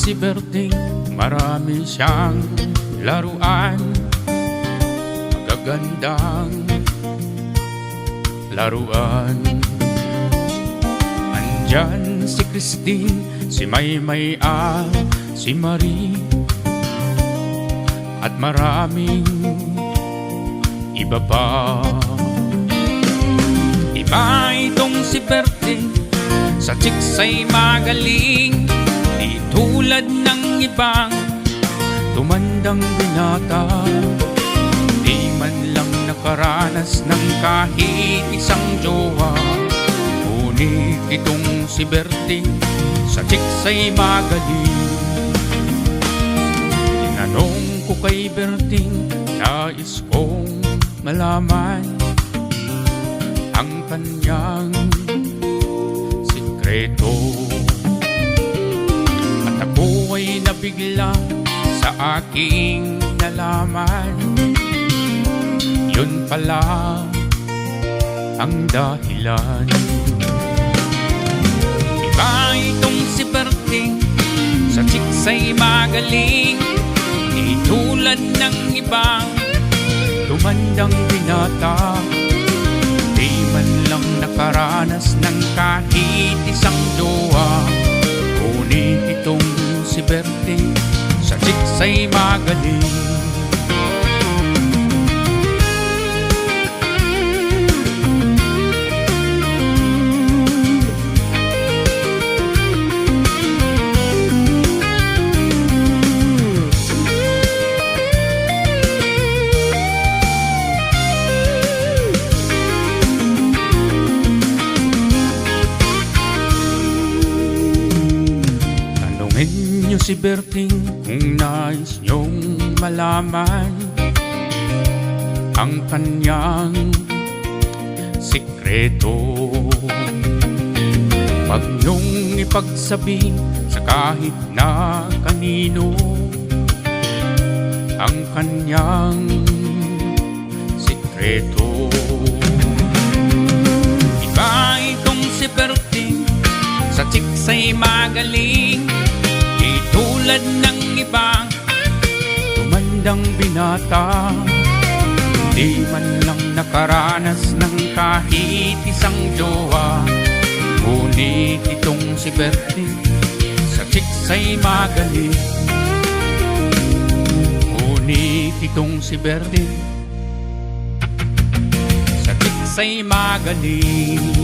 si Berting, marami siyang laruan, magagandang laruan. Andyan si Christine, si Maymay at si Marie, at maraming iba pa. Iba itong si Berting, sa chicks ay magaling, di tulad ng ibang tumandang binata. Di man lang nakaranas ng kahit isang jowa, ngunit itong si Berting, sa chicks ay magaling. Tinanong ko kay Berting, nais kong malaman ang kanyang sikreto. At ako ay nabigla sa aking nalaman, yun pala ang dahilan. Iba itong si Berting, sa chicks ay magaling, di tulad ng ibang tumandang binata. Di man lang nakaranas ng kahit isang jowa, ngunit itong si Berting, sa chicks ay magaling. Si Berting, kung nais niyong malaman ang kanyang sikreto, wag niyong ipagsabi sa kahit na kanino ang kanyang sikreto. Iba itong si Berting, sa chicks ay magaling, tulad ng ibang tumandang binata. Di man lang nakaranas ng kahit isang jowa, ngunit itong si Berting, sa chicks ay magaling. Ngunit itong si Berting, sa chicks ay magaling.